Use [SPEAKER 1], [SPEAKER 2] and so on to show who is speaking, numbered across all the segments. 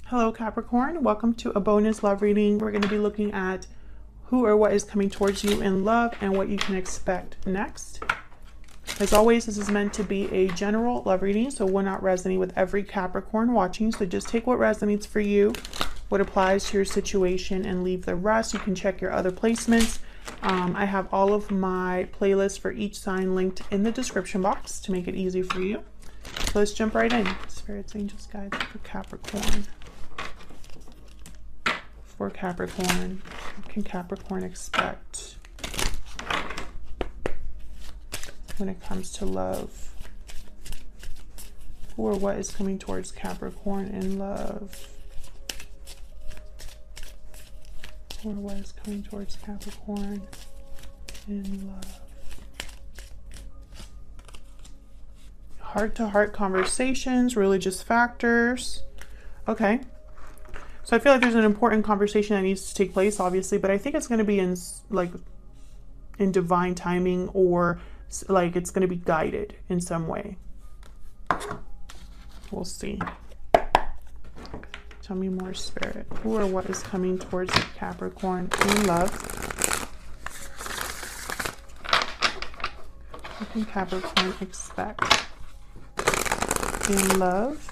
[SPEAKER 1] Hello Capricorn, welcome to a bonus love reading. We're going to be looking at who or what is coming towards you in love and what you can expect next. As always, this is meant to be a general love reading, so will not resonate with every Capricorn watching. So just take what resonates for you, what applies to your situation, and leave the rest. You can check your other placements. I have all of my playlists for each sign linked in the description box to make it easy for you. So let's jump right in. Spirits, angels, guides for Capricorn. For Capricorn, what can Capricorn expect when it comes to love? Who or what is coming towards Capricorn in love? Who or what is coming towards Capricorn in love? Heart-to-heart conversations, religious factors. Okay. So I feel like there's an important conversation that needs to take place, obviously, but I think it's going to be in divine timing, or like it's going to be guided in some way. We'll see. Tell me more, Spirit. Who or what is coming towards Capricorn in love? What can Capricorn expect in love?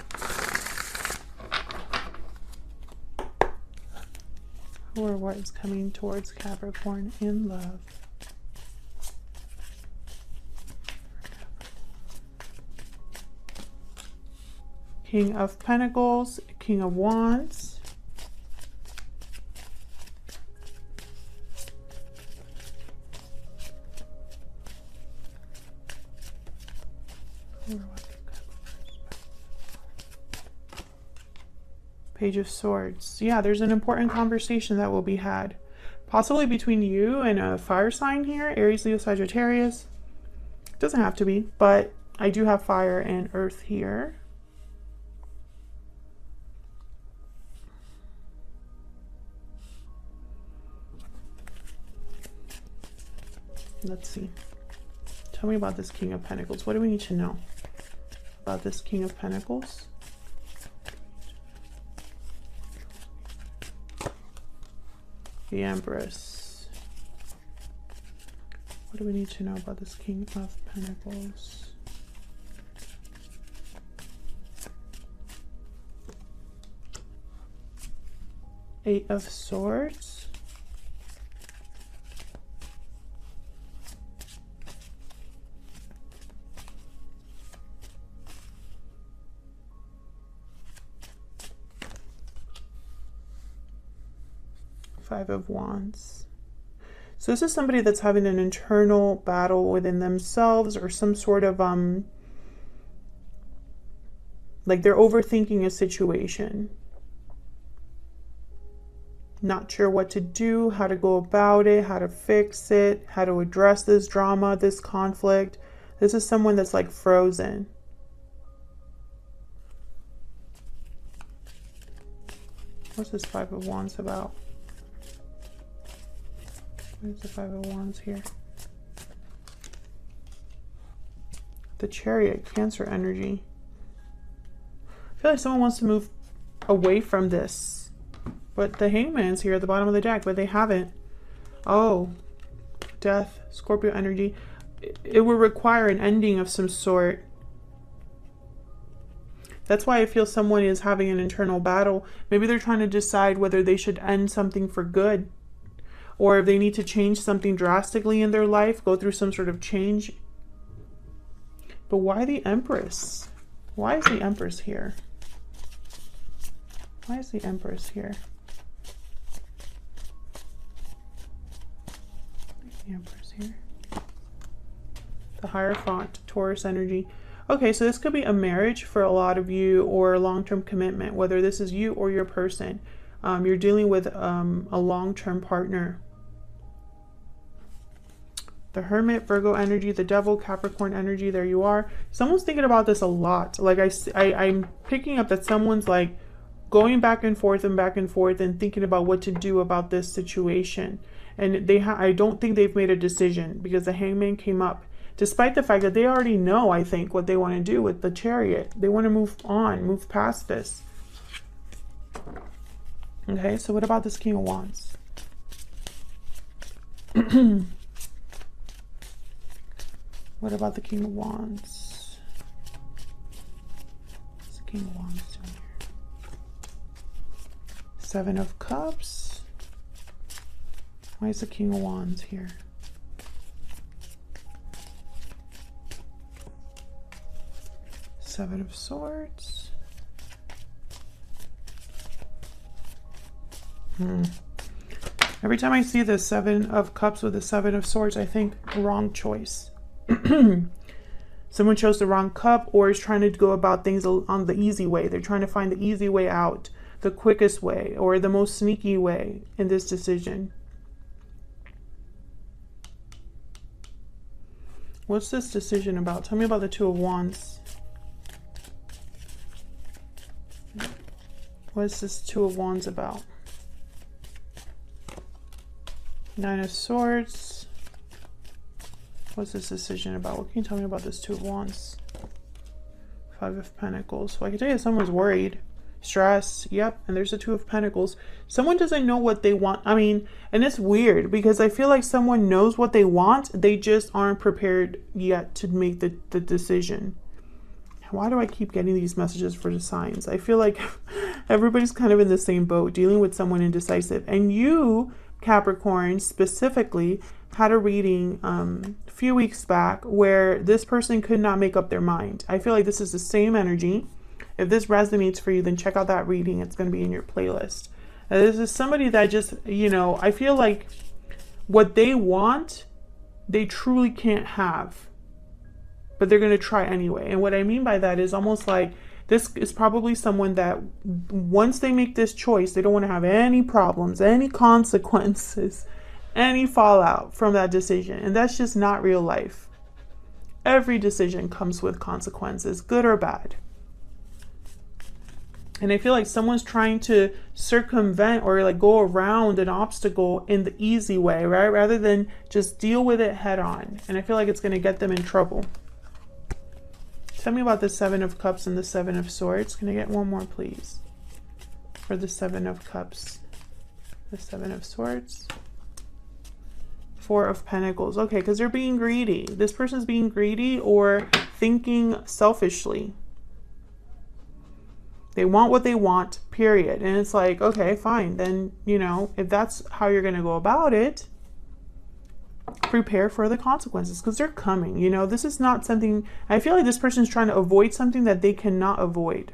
[SPEAKER 1] Who or what is coming towards Capricorn in love? King of Pentacles, King of Wands. Page of Swords. Yeah, there's an important conversation that will be had. Possibly between you and a fire sign here. Aries, Leo, Sagittarius. Doesn't have to be, but I do have fire and earth here. Let's see. Tell me about this King of Pentacles. What do we need to know about this King of Pentacles? The Empress. What do we need to know about this King of Pentacles? Eight of Swords. Five of Wands. So this is somebody that's having an internal battle within themselves, or some sort of like they're overthinking a situation, not sure what to do, how to go about it, how to fix it, how to address this drama, this conflict. This is someone that's like frozen. What's this Five of Wands about? Where's the Five of Wands here? The Chariot, Cancer energy. I feel like someone wants to move away from this, but the Hangman's here at the bottom of the deck, but they haven't. Oh, Death, Scorpio energy. It will require an ending of some sort. That's why I feel someone is having an internal battle. Maybe they're trying to decide whether they should end something for good, or if they need to change something drastically in their life, go through some sort of change. But why the Empress? Why is the Empress here? Why is the Empress here? The Empress here. The Hierophant, Taurus energy. Okay, so this could be a marriage for a lot of you, or a long-term commitment, whether this is you or your person. You're dealing with a long-term partner. The Hermit, Virgo energy, the Devil, Capricorn energy, there you are. Someone's thinking about this a lot. Like I'm picking up that someone's like going back and forth and thinking about what to do about this situation. And I don't think they've made a decision, because the Hangman came up. Despite the fact that they already know, I think, what they want to do with the Chariot. They want to move on, move past this. Okay, so what about this King of Wands? What about the King of Wands? What's the King of Wands doing here? Seven of Cups. Why is the King of Wands here? Seven of Swords. Every time I see the Seven of Cups with the Seven of Swords, I think wrong choice. Someone chose the wrong cup or is trying to go about things on the easy way. They're trying to find the easy way out, the quickest way, or the most sneaky way in this decision. What's this decision about? Tell me about the Two of Wands. What's this Two of Wands about? Nine of Swords. What's this decision about? What can you tell me about this Two of Wands? Five of Pentacles. Well, I can tell you someone's worried. Stress. Yep. And there's the Two of Pentacles. Someone doesn't know what they want. I mean, and it's weird because I feel like someone knows what they want. They just aren't prepared yet to make the decision. Why do I keep getting these messages for the signs? I feel like everybody's kind of in the same boat, dealing with someone indecisive. And you, Capricorn, specifically had a reading a few weeks back where this person could not make up their mind. I feel like this is the same energy. If this resonates for you, then check out that reading. It's going to be in your playlist. This is somebody that just, you know, I feel like what they want, they truly can't have, but they're going to try anyway. And what I mean by that is almost like this is probably someone that once they make this choice, they don't want to have any problems, any consequences, any fallout from that decision. And that's just not real life. Every decision comes with consequences, good or bad. And I feel like someone's trying to circumvent or like go around an obstacle in the easy way, right? Rather than just deal with it head on. And I feel like it's going to get them in trouble. Tell me about the Seven of Cups and the Seven of Swords. Can I get one more, please? For the Seven of Cups. The Seven of Swords. Four of Pentacles. Okay, because they're being greedy. This person's being greedy or thinking selfishly. They want what they want, period. And it's like, okay, fine. Then, you know, if that's how you're going to go about it, prepare for the consequences because they're coming. You know, this is not something, I feel like this person's trying to avoid something that they cannot avoid.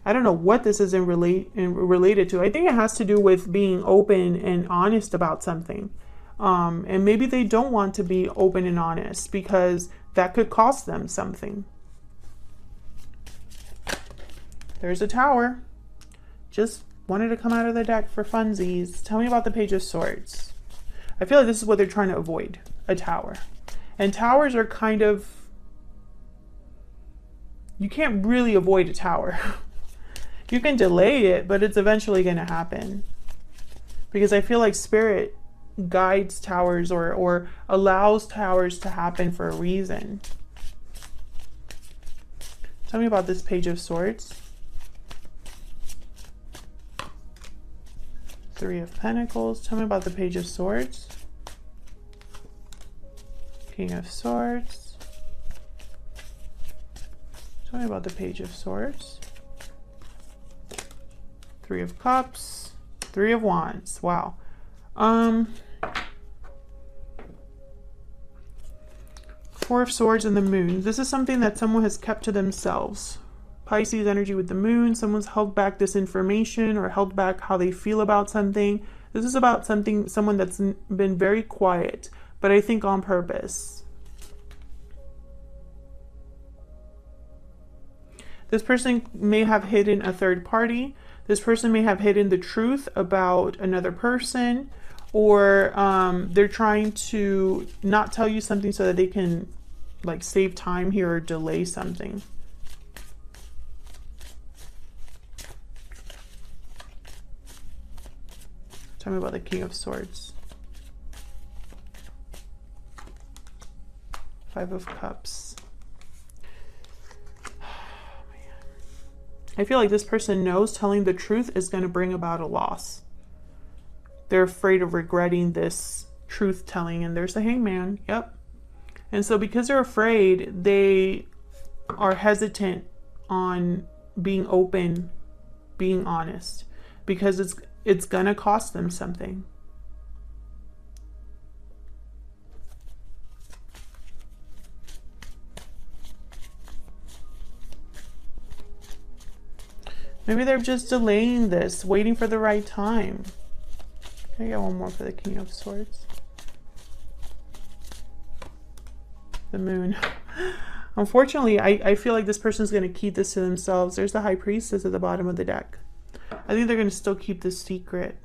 [SPEAKER 1] I don't know what this is related to. I think it has to do with being open and honest about something. And maybe they don't want to be open and honest because that could cost them something. There's a Tower. Just wanted to come out of the deck for funsies. Tell me about the Page of Swords. I feel like this is what they're trying to avoid. A Tower. And towers are kind of... You can't really avoid a tower. You can delay it, but it's eventually going to happen. Because I feel like Spirit guides towers or allows towers to happen for a reason. Tell me about this Page of Swords. Three of Pentacles. Tell me about the Page of Swords. King of Swords. Tell me about the Page of Swords. Three of Cups. Three of Wands. Wow. Four of Swords and the Moon. This is something that someone has kept to themselves. Pisces energy with the Moon. Someone's held back this information or held back how they feel about something. This is about someone that's been very quiet, but I think on purpose. This person may have hidden a third party. This person may have hidden the truth about another person, or they're trying to not tell you something so that they can like save time here or delay something. Tell me about the King of Swords. Five of Cups. I feel like this person knows telling the truth is going to bring about a loss. They're afraid of regretting this truth telling, and there's the Hangman. Yep. And so because they're afraid, they are hesitant on being open, being honest, because it's going to cost them something. Maybe they're just delaying this, waiting for the right time. Can I get one more for the King of Swords? The Moon. Unfortunately, I feel like this person's going to keep this to themselves. There's the High Priestess at the bottom of the deck. I think they're going to still keep this secret.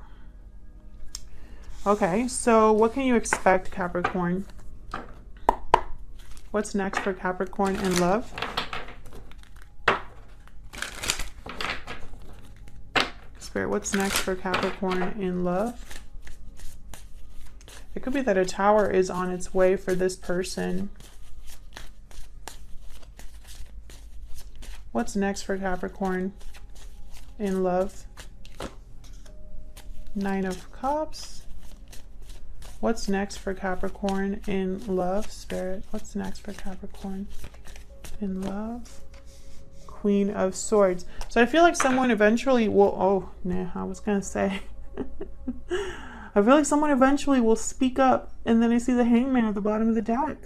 [SPEAKER 1] Okay, so what can you expect, Capricorn? What's next for Capricorn in love? Spirit, what's next for Capricorn in love? It could be that a Tower is on its way for this person. What's next for Capricorn in love? Nine of Cups. What's next for Capricorn in love? Spirit, what's next for Capricorn in love? Queen of Swords. So I feel like someone eventually will, oh, nah, I was gonna say. I feel like someone eventually will speak up, and then I see the Hangman at the bottom of the deck.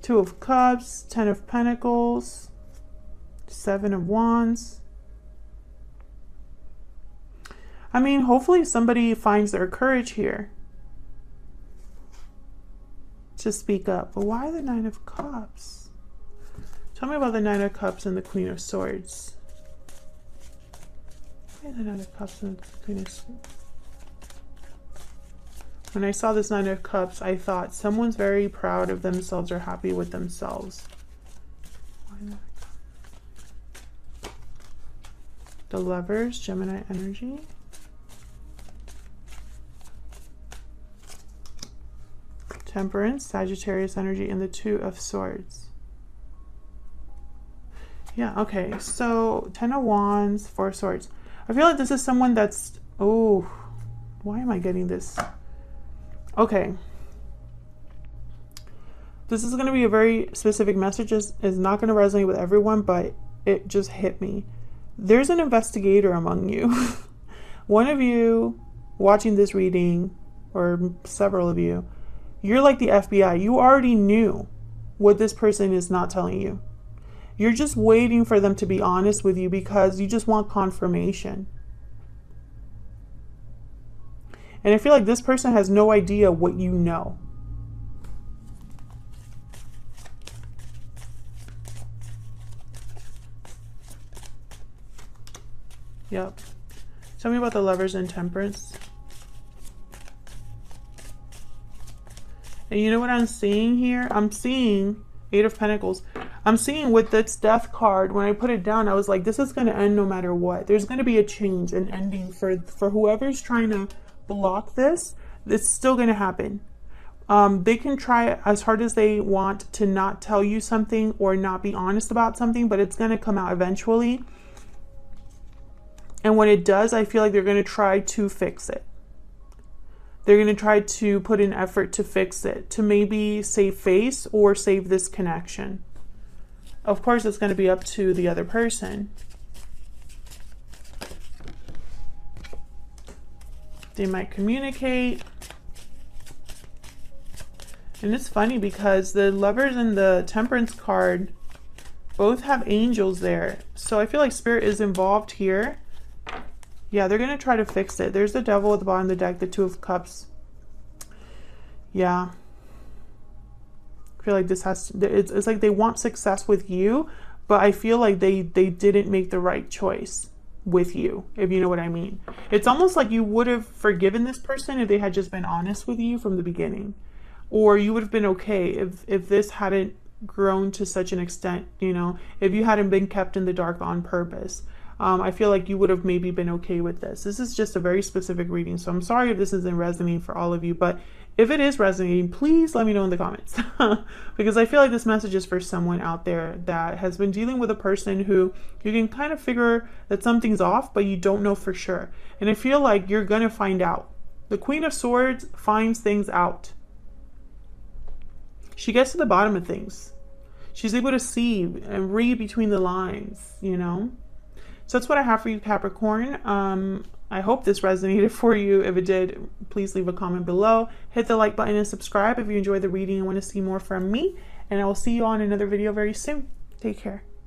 [SPEAKER 1] Two of Cups, 10 of Pentacles, 7 of Wands. I mean, hopefully somebody finds their courage here to speak up. But why the 9 of Cups? Tell me about the 9 of Cups and the Queen of Swords. Why the 9 of Cups and the Queen of Swords? When I saw this 9 of Cups, I thought someone's very proud of themselves or happy with themselves. The Lovers, Gemini energy. Temperance, Sagittarius energy, and the 2 of Swords. Yeah, okay, so 10 of Wands, 4 of Swords. I feel like this is someone that's, oh, why am I getting this? Okay. This is going to be a very specific message. It's not going to resonate with everyone, but it just hit me. There's an investigator among you. One of you watching this reading, or several of you, you're like the FBI. You already knew what this person is not telling you. You're just waiting for them to be honest with you because you just want confirmation. And I feel like this person has no idea what you know. Yep. Tell me about the Lovers and Temperance. And you know what I'm seeing here? I'm seeing 8 of Pentacles. I'm seeing with this Death card, when I put it down, I was like, this is going to end no matter what. There's going to be a change, an ending for whoever's trying to block this. It's still going to happen. They can try as hard as they want to not tell you something or not be honest about something, but it's going to come out eventually. And when it does, I feel like they're going to try to fix it. They're going to try to put an effort to fix it, to maybe save face or save this connection. Of course, it's going to be up to the other person. They might communicate. And it's funny because the Lovers and the Temperance card both have angels there. So I feel like Spirit is involved here. Yeah, they're going to try to fix it. There's the Devil at the bottom of the deck, the 2 of Cups. Yeah. I feel like this has to, it's like they want success with you, but I feel like they didn't make the right choice with you, if you know what I mean. It's almost like you would have forgiven this person if they had just been honest with you from the beginning. Or you would have been okay if this hadn't grown to such an extent, you know, if you hadn't been kept in the dark on purpose. I feel like you would have maybe been okay with this. This is just a very specific reading, so I'm sorry if this isn't resonating for all of you, but If it is resonating, please let me know in the comments because I feel like this message is for someone out there that has been dealing with a person who you can kind of figure that something's off, but you don't know for sure. And I feel like you're going to find out. The Queen of Swords finds things out. She gets to the bottom of things. She's able to see and read between the lines, you know? So that's what I have for you, Capricorn. I hope this resonated for you. If it did, please leave a comment below. Hit the like button and subscribe if you enjoyed the reading and want to see more from me. And I will see you on another video very soon. Take care.